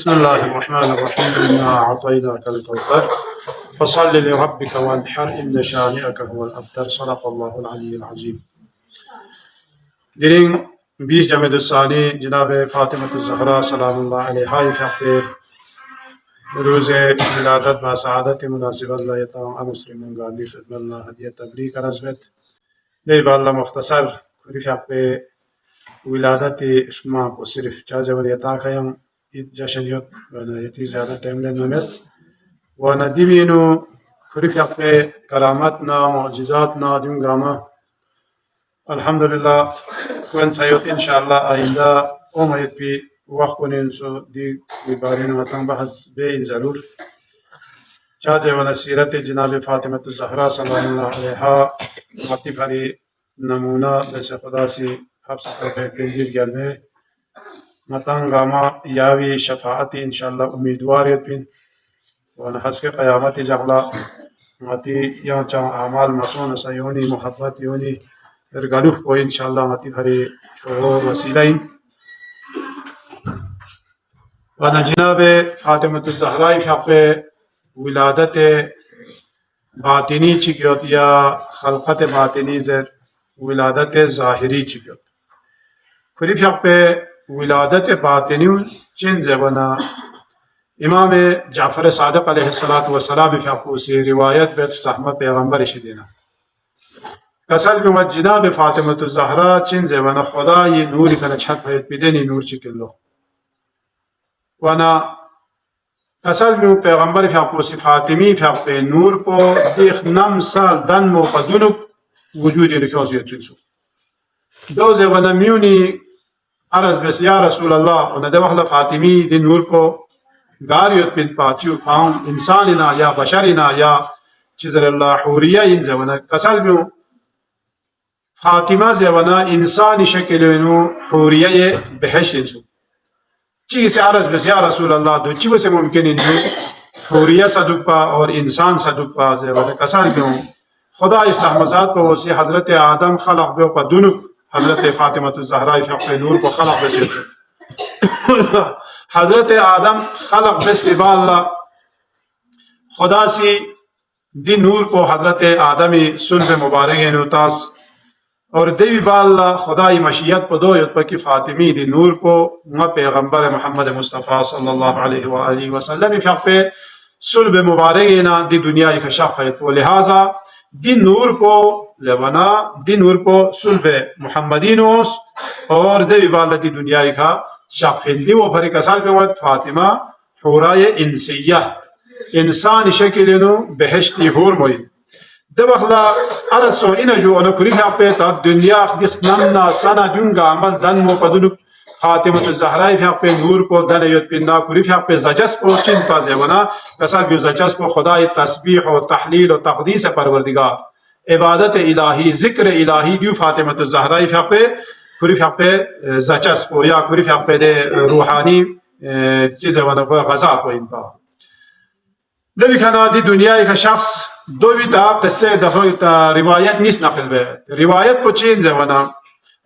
بسم الله الرحمن الرحيم إنا أعطيناك الكوثر فصل لربك وانحر إن شانئك هو الأبتر صدق الله العلي العظيم. Dirin 20 Cemedü Sani Cenab-ı Fatıma-tü Zahra salamullahi aleyha ifakte روزه ولادت و سعادت مناسب الله تمام مسلمون گالی خدمت الله هدیه تبریک رزمت دی بالله مختصر رفاق به ولادت شما کو صرف جازه ولیتا کیم جشن یوت و یتی زیاده ٹائم لنمت و ندیمینو رفاق به کرامتنا معجزاتنا دنگاما الحمدلله وان سيوت ان شاء الله آئنده امید بی وقت کنین سو دی بارین وطن بحث بے ضرور چاہتے وانا سیرت جناب فاطمة الزہرا صلی اللہ علیہ مطلب ہری نمونہ بس خدا سی حفظ کرتے تنجیر گرنے مطن گاما یاوی شفاعت انشاءاللہ امیدواریت بین وانا حس کے قیامت جغلا مطی یا چاہ اعمال مسون سیونی محبت یونی ارگلوح کو انشاءاللہ مطلب ہری چھوڑو وسیلہ وانا جناب فاطمة الزهراء فقط ولادت باطنی چیکیوت یا خلقت باطنی زر ولادت ظاهری چیکیوت کلی فقط ولادت باطنی چین زبانا امام جعفر صادق علیہ السلام فقط سی روایت بیت صحمت پیغمبر شدینا کسل بیومد جناب فاطمة الزهراء چین زبانا خدای نوری کنه چھت بھید بیدنی نور چیکلو وانا اصل میں پیغمبر فاقوسی فاطمی فاق پہ نور کو دیکھ نم سال دن مو قدنک وجود نکوزیت تنسو دوزے وانا میونی عرض بس یا رسول اللہ وانا دوخلا فاطمی دی نور کو گاریت پن پاچیو پاؤں انساننا یا بشرنا یا چیزر اللہ حوریہ انزے وانا اصل میں فاطمہ زے وانا انسانی شکلینو حوریہ بحش انسو چی سے عرض بس یا رسول اللہ دو چی سے ممکن انجو حوریہ صدق پا اور انسان صدق پا زیادہ کسار کیوں خدا استحمزات پا وسی حضرت آدم خلق بیو پا دنک حضرت فاطمة الزہراء فقط نور کو خلق بس حضرت آدم خلق بس با اللہ خدا سی دی نور کو حضرت آدمی سلب مبارک نوتاس اور دیوی بالله خدای مشیت پا دو یوت پا کی فاطمی دی نور کو ما پیغمبر محمد مصطفی صلی اللہ علیہ وآلہ وسلم فقط پہ صلب مبارکینا دی دنیا ایک شخص ہے تو لہذا دی نور کو زبانا دی نور کو صلب محمدینوس اور دیوی بالله دی دنیا ایک شخص دی وہ پھر کسال پہ وقت فاطمہ حورای انسیہ انسان شکلینو بہشتی حور موئی دبخلا ارسو اینا جو انا کری فاقه تا دنیا خدیخ نمنا سنا دنگا عمل دن مو پدنو فاطمة الزهراء فاقه نور کو دن یود پینا کری فاقه زجس کو چین پازه ونا کسا بیو زجس کو خدای تسبیح و تحلیل و تقدیس پروردگار عبادت الہی ذکر الہی دیو فاطمة الزهراء فاقه کری فاقه زجس کو یا کری فاقه ده روحانی چیز ونا غذا کو ان پا دبی کنا دی دنیا ایک شخص دو بیتا قصه دفعه تا روایت نیست نقل به روایت پو چین زوانا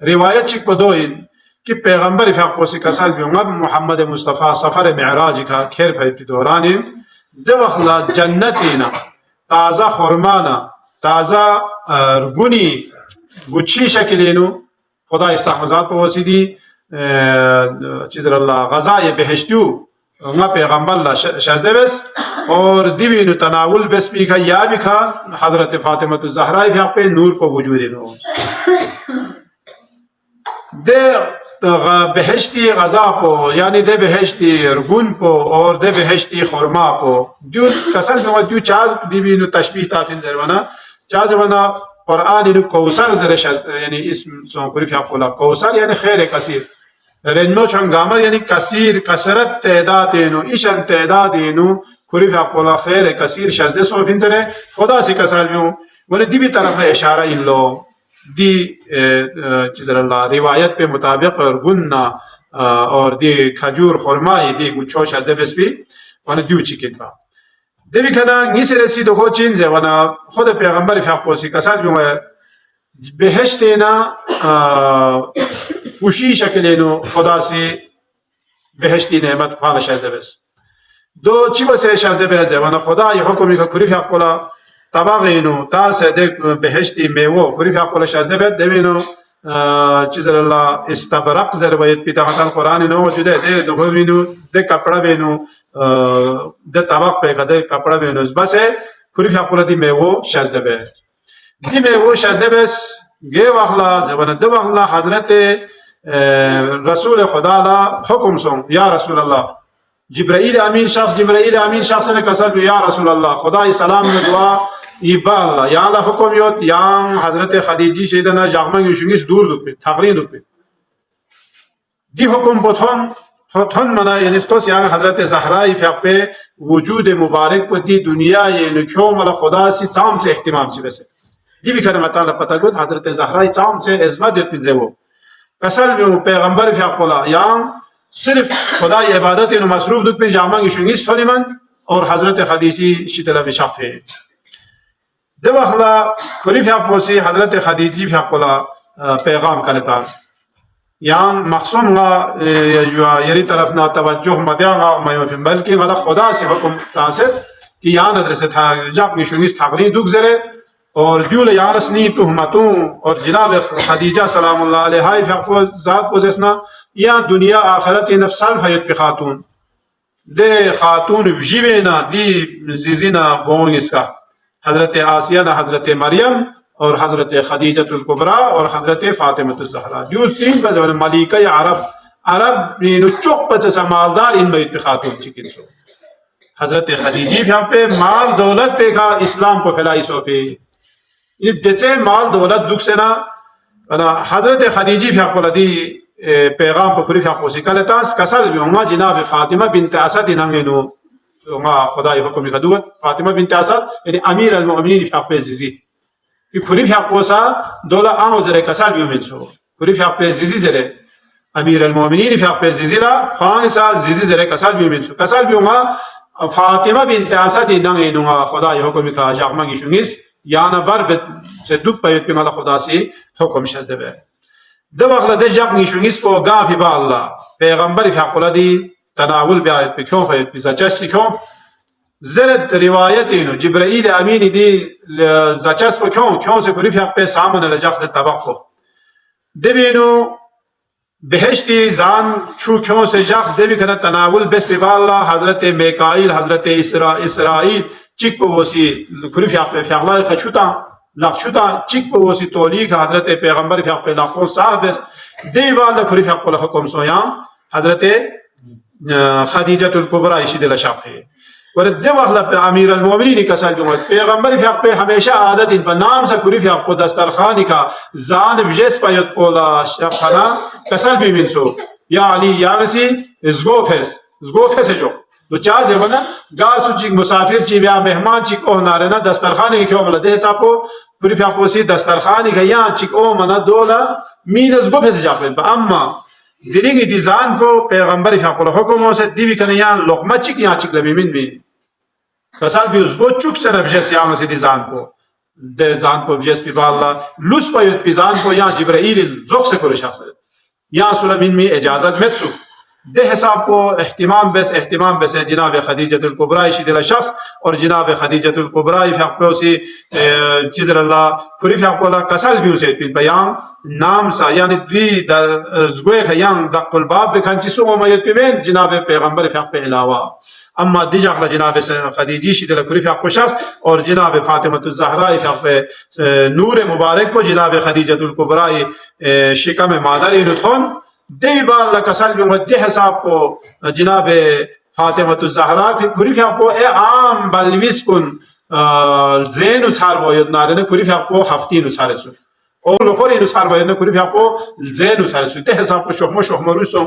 روایت چک پو دو این که پیغمبر فاقوسی کسال بیونگا محمد مصطفی سفر معراج کا کھیر پھیپی دورانی دو اخلا جنتینا تازه خورمانا تازه رگونی گچی شکلینو خدا استحمزات پو وسی دی چیزر اللہ غذای بہشتیو ما پیغمبر اللہ شازده بس اور دیوینو تناول بس بھی کھا یا بھی کھا حضرت فاطمة الزہراء فی حق پہ نور کو وجود نو دے بہشتی غذا پو یعنی دے بہشتی رگون پو اور دے بہشتی خورما پو دیو کسل میں دیو چاز دیوینو تشبیح تافین دروانا چاز وانا قرآن انو کوسر زرش یعنی اسم سونکوری فی حق اللہ کوسر یعنی خیر کثیر رنو چنگامر یعنی کثیر کثرت تعدادینو ایشن تعدادینو کری فی حق اللہ خیر کثیر شزده سو پینزره خدا سی کسال بیوں ولی دی بھی طرف اشارہ ان لو دی چیزر اللہ روایت پہ مطابق گننا اور دی کھجور خورمائی دی گچھو شزده بس بھی وانا دیو چکن با دی بھی کنا نیسی رسی دو خود چینزه وانا خود پیغمبر فی حق سی کسال بیوں بہشتینا وشی شکلینو خدا سی بهشتی نعمت خواهد شازده بس دو چی بسه شازده بهزه وانا خدای حکمی که کریف حقولا طبق اینو تا سده بهشتی میوه کریف حقولا شازده بهد دوینو چیز الله استبرق روایت پیتا مثلا قرآن اینو موجوده ده دو بینو ده کپڑا بینو ده طبق پیکا ده کپڑا بینو بس کریف حقولا دی میوه شازده بهد دی میوه شازده بس گه وقلا زبان ده وقلا حضرت رسول خدا لا حکم سون یا رسول الله جبرائیل امین شخص نے کسر یا رسول اللہ خدا سلام نے دعا ایبال یا اللہ حکم یوت یا حضرت خدیجی سیدنا جاغما یوشنگیس دور دوت تقرین دوت دی حکم بتون منا یعنی توس یا حضرت زہرا فیق وجود مبارک په دی دنیا یعنی کیوں مل خدا سی تام سے اهتمام چی ویسے دی بھی کرنا تعالی پتہ گوت حضرت زہرا تام سے عظمت دیت پنځه وو کسل میں پیغمبر فیق کولا یا صرف خدای عبادت اینو مصروف دوت پی جامعه شونگیس فلیمن اور حضرت خدیجی شتلا بشاق ہے دو اخلا کلی فیق پوسی حضرت خدیجی فیق کولا پیغام کرتا یان مخصوم غا یری طرف نا توجه مدیاغا میوفیم بلکہ غلا خدا سے حکم تاثر کہ یان ادرس تھا جاب شونگیس تقرین دوک زرے اور دیول یارسنی تهمتوں اور جناب خدیجہ سلام اللہ علیہ فیق ذات پوزیسنا یا دنیا آخرت نفسان فیت پی خاتون دے خاتون بجیبینا دی زیزینا بونگس کا حضرت آسیہ حضرت مریم اور حضرت خدیجۃ الکبریٰ اور حضرت فاطمۃ الزہرا جو سین پر زمان ملیکہ عرب نو چوک پر مالدار ان بیت پی خاتون چکن سو حضرت خدیجی پہ مال دولت پہ کھا اسلام کو پھیلائی سو پہ یہ دچے مال دولت دکھ سے نا حضرت خدیجی پہ دی پیغام په کری فقو سکالتاس کسل بیوما جناب فاطمه بنت اسد نمینو ما خدای حکم خدوت فاطمه بنت اسد یعنی امیر المؤمنین فقو زیزی کی کری فقو سا دولا انو زره کسل بیومن سو کری فقو زیزی زره امیر المؤمنین فقو زیزی لا خان سا زیزی زره کسل بیومن سو کسل بیوما فاطمه بنت اسد نمینو خدای حکم کا جاغما گیشونیس یانا بر سے دوب پیت پیما خدا سے حکم شذبه دو وقت ده جاق نیشونیست کو گافی با الله پیغمبر فیق دی تناول بیاید بکیون خیلی بیزاچشتی کیون زرد روایت اینو جبرائیل امین دی زاچست کو کیون سے کلی فیق پی سامن لجاقس ده طبق کو دبینو بهشتی زان چو کیون سے جاقس دبی کنه تناول بس بی با الله حضرت میکائیل حضرت اسرائیل چک پو وسی کلی فیق پی فیق لای خچوتا لقشوتا چک پو وسی تولیک حضرت پیغمبر فیق پی لقون صاحب دی بعد کلی فیق پو لحکم سویان حضرت خدیجۃ الکبریٰ اشید لشاق ہے ورد دی وقت امیر المومنین کسل جمعت پیغمبر فیق پی ہمیشہ عادت ان پر نام سے کلی فیق پو دسترخانی کا زانب جس پایت پولا شخنا کسل بھی منسو یا علی یا نسی ازگو پھیس جو تو چاز ہے بنا گار سو چیک مسافر چی بیا مہمان چیک او نارنا دسترخانی کی کیوں ملا دے ساپو کری فیقو سی دسترخانی کی یا چیک او منا دولا میرز گو پھیس جاپن با اما دلینگی دیزان کو پیغمبر فیقو حکم ہو سے دیوی کنی یا لقمہ چیک یا چیک لبی من بھی کسال بھی اس گو چک سر بجیس یا مسی دیزان کو دے زان کو بجیس پی بالا لس پایت پی زان کو یا جبرائیل زخ سے کلی شخص یا سلمین میں اجازت متسو دے حساب کو اہتمام بس جناب خدیجۃ الکبریٰ شدیل شخص اور جناب خدیجۃ الکبریٰ فیق پوسی چیزر اللہ کری فیق پولا کسل بیو سے پین بیان نام سا یعنی دوی در زگوے خیان دق الباب بکھن چیسو امیت پیمین جناب پیغمبر فیق پہ علاوہ اما دیجا اخلا جناب خدیجی شدیل کری فیق پو شخص اور جناب فاطمۃ الزہرا فیق پہ نور مبارک کو جناب خدیجۃ الکبریٰ شکم مادر انتخون دی بار لکسل بیوم دی حساب کو جناب فاطمۃ الزہرا کی کری فیق پو اے عام بلویس کن زین اچھار باید نارے کری فیق پو ہفتین اچھارے سو اور لخوری اچھار باید کری فیق پو زین اچھارے سو دی حساب کو شخمو روسو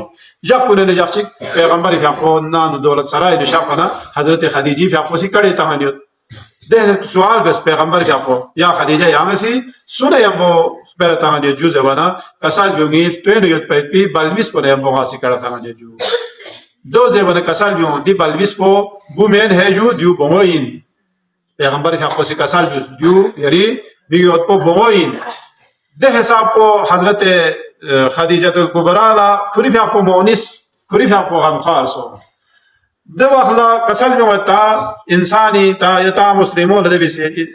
جب کنه نجاق چک پیغمبر فیق پو نانو دولت سرای نشاقنا حضرت خدیجی فیق پو سی کڑی تمانیت ده سوال بس پیغمبر فیق پو یا خدیجہ یا مسی سونه یمبو خبر تمانیت جو زبانا کسال بیونگی توینو یوت پایت پی بلویس پو یمبو غاسی کڑا تمانیت جو دو زبانا کسال بیون دی بلویس پو بومین ہے جو دیو بموین پیغمبر فیق پو سی کسال دیو یری بیوت پو بموین ده حساب پو حضرت خدیجۃ الکبریٰ لا کری فیق پو مونس كوري في غم خالصو ده وخلا كسل جو تا انساني تا يتا مسلمون ده بس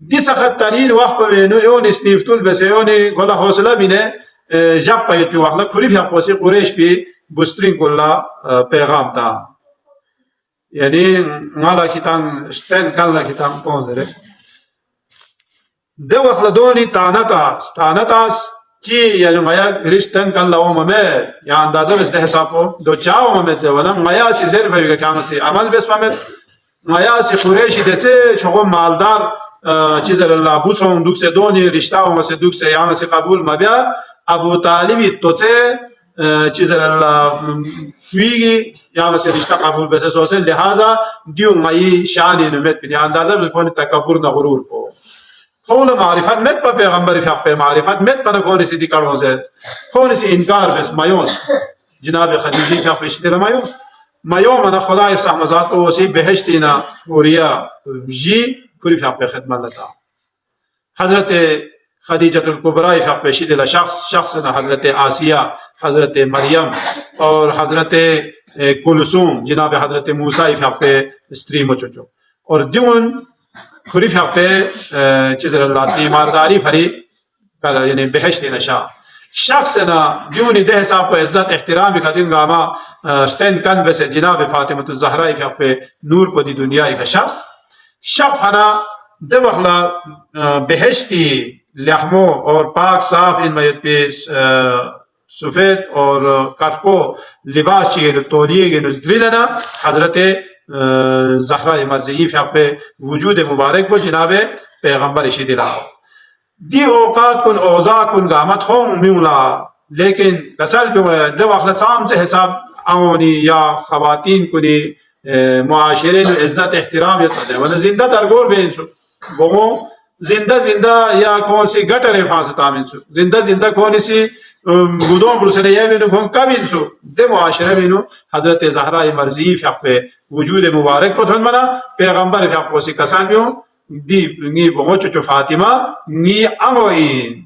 دي سخت ترين وقت بينو يوني سنيفتول بس يوني كلا حوصلة بينه جاب بيتو وقلا كوري في حقوسي قريش بي بسترين كلا پیغام تا يعني مالا كتان شتن كلا كتان بونزره ده وقلا دوني تانتاس كي يعني مايا رشتن كلا وممت يعني اندازه بس ده حسابو دو چاو ممت ولا مايا سي زر بيگا كامسي عمل بس ممت مايا سي قريشي دته چوغو مالدار چیزر الله بوسون دوکس دونی رشتہ و مس دوکس یہاں سے قبول مبیا ابو طالب توچے چیزر الله فیگی یہاں سے رشتہ قبول بس سوچے لہذا دیو مئی شان نمت بنی اندازہ بس کون تکبر نہ غرور کو قول معرفت مت پر پیغمبر فق پہ معرفت مت پر کون سی دی کرو سے کون سی انکار بس مایوس جناب خدیجہ کا پیش دل مایوس مایوم انا خدا ارسح مزات و سی بهشتنا اوریا جی كوري في حق خدمة لتا حضرت خديجة الكبرى في حق شيء شخصنا حضرت آسيا حضرت مريم اور حضرت كلثوم جناب حضرت موسى في حق استری مچوچو اور دیون كوري في حق چیزر اللہ تیمارداری فری کر یعنی بهشت نشا شخصنا دیونی ده حساب کو عزت احترام خدین گاما شتن کن بس جناب فاطمة الزهراء في حق نور کو دی دنیا کا شخص فنا دبخلا بهشتی لحمو اور پاک صاف ان میت پہ سفید اور کفکو لباس چیئے تولیے گے نزدری لنا حضرت زہرہ مرضی فی پہ وجود مبارک کو جناب پیغمبر اشید اللہ دی اوقات کن اوضاع کن گامت ہوں میولا لیکن کسل جو اخلت سام سے حساب آمونی یا خواتین کنی معاشرے نو عزت احترام یت ہے ولا زندہ ترگور بین سو وہ زندہ یا کون سی گٹر حفاظت امن سو زندہ کون سی گودوں برسنے یہ بھی کون کبین سو دے معاشرے میں حضرت زہرا مرضی فق وجود مبارک کو تھن منا پیغمبر فق سی کسانیو دی نی بہت چ فاطمہ نی اموین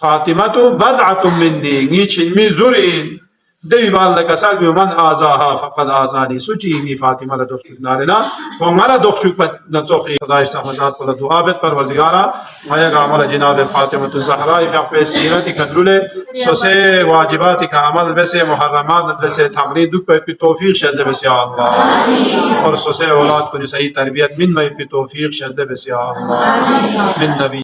فاطمہ تو بضعۃ منی نی چنمی زورین دبی بال لك سالبي ومن آزاها فقد آزاني سوچي فاطمة لدخشوك نارنا ومالا دخشوك نتوخ خدای استحمدات قل دعابت پروردگارا ويقع عمل جناب فاطمة الزهراء في أخوة سيرتي كدرول سوسي واجباتي كعمل بس محرمات بس تقريد دوك بي توفيق شهد بس يا الله اور سوسي اولاد کو صحیح تربیت من میں توفيق شهد بس يا الله من نبي